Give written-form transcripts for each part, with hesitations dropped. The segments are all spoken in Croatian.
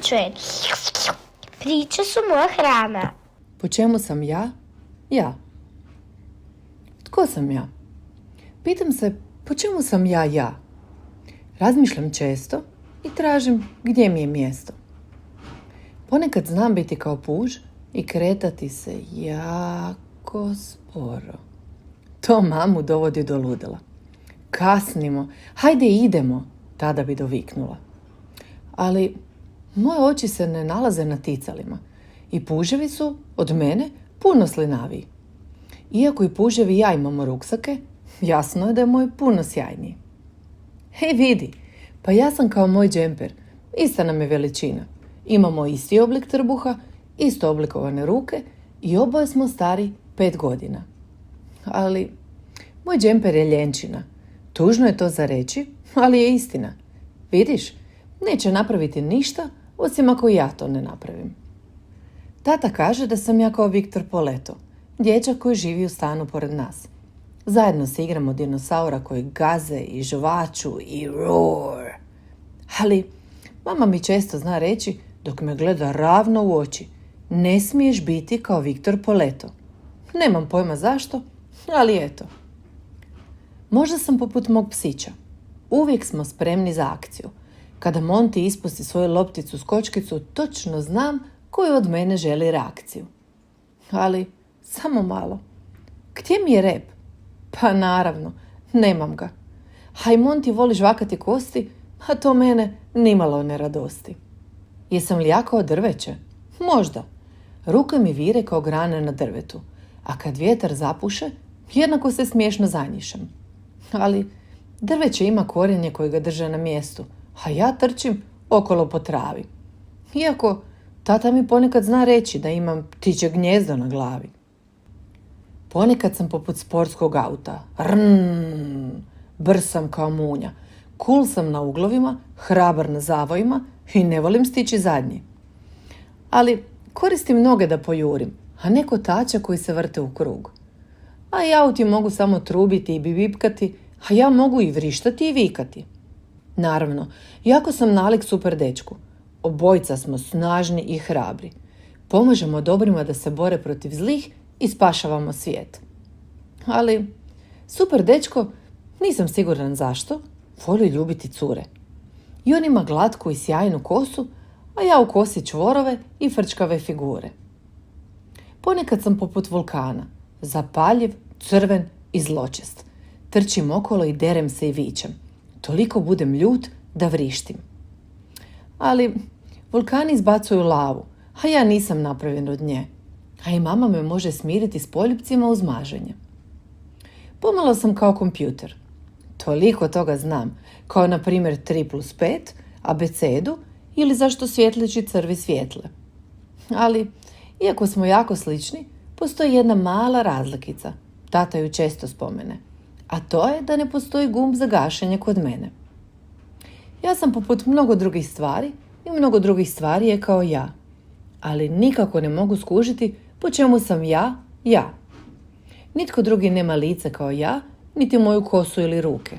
čujem. Priče su moja hrana. Po čemu sam ja? Ja. Tko sam ja? Pitam se po čemu sam ja? Razmišljam često i tražim gdje mi je mjesto. Ponekad znam biti kao puž i kretati se jako sporo. To mamu dovodi do ludila. Kasnimo, hajde idemo, tada bi doviknula. Ali moje oči se ne nalaze na ticalima i puževi su od mene puno slinaviji. Iako i puževi i ja imamo ruksake, jasno je da je moj puno sjajniji. Hej vidi, pa ja sam kao moj džemper, ista nam je veličina. Imamo isti oblik trbuha, isto oblikovane ruke i oboje smo stari 5 godina. Ali moj džemper je ljenčina. Tužno je to za reći, ali je istina. Vidiš, neće napraviti ništa osim ako ja to ne napravim. Tata kaže da sam ja kao Viktor Poleto, dječak koji živi u stanu pored nas. Zajedno se igramo dinosaura koji gaze i žvaču i roar. Ali mama mi često zna reći dok me gleda ravno u oči: ne smiješ biti kao Viktor Poleto. Nemam pojma zašto, ali eto. Možda sam poput mog psića. Uvijek smo spremni za akciju. Kada Monty ispusti svoju lopticu s kockicu, točno znam koju od mene želi reakciju. Ali samo malo. Gdje mi je rep? Pa naravno, nemam ga. A i Monty voli žvakati kosti, a to mene nimalo ne radosti. Jesam li ja kao drveće? Možda. Ruke mi vire kao grane na drvetu, a kad vjetar zapuše, jednako se smiješno zanjišem. Ali drveće ima korijenje koji ga drže na mjestu, a ja trčim okolo po travi. Iako tata mi ponekad zna reći da imam ptičje gnjezdo na glavi. Ponekad sam poput sportskog auta. Brz sam kao munja. Cool sam na uglovima, hrabar na zavojima i ne volim stići zadnji. Ali koristim noge da pojurim, a ne kotača koji se vrte u krug. A i auti mogu samo trubiti i bibipkati, a ja mogu i vrištati i vikati. Naravno, jako sam nalik super dečku. Obojica smo snažni i hrabri. Pomažemo dobrima da se bore protiv zlih i spašavamo svijet. Ali super dečko, nisam siguran zašto, voli ljubiti cure. I on ima glatku i sjajnu kosu, a ja u kosi čvorove i frčkave figure. Ponekad sam poput vulkana, zapaljiv, crven i zločest. Trčim okolo i derem se i vičem. Toliko budem ljut da vrištim. Ali vulkani izbacuju lavu, a ja nisam napravljen od nje. A i mama me može smiriti s poljupcima uz maženje. Pomalo sam kao kompjuter. Toliko toga znam, kao na primjer 3+5, abecedu ili zašto svjetleći crvi svjetle. Ali, iako smo jako slični, postoji jedna mala razlikica. Tata ju često spomene. A to je da ne postoji gumb za gašenje kod mene. Ja sam poput mnogo drugih stvari i mnogo drugih stvari je kao ja. Ali nikako ne mogu skužiti po čemu sam ja. Nitko drugi nema lice kao ja, niti moju kosu ili ruke.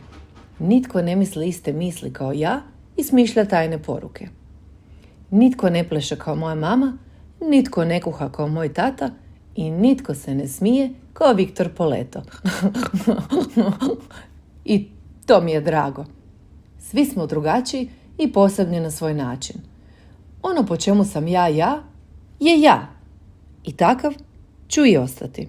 Nitko ne misli iste misli kao ja i smišlja tajne poruke. Nitko ne pleše kao moja mama, nitko ne kuha kao moj tata i nitko se ne smije kao Viktor Poleto. I to mi je drago. Svi smo drugačiji i posebni na svoj način. Ono po čemu sam ja je ja. I takav ću i ostati.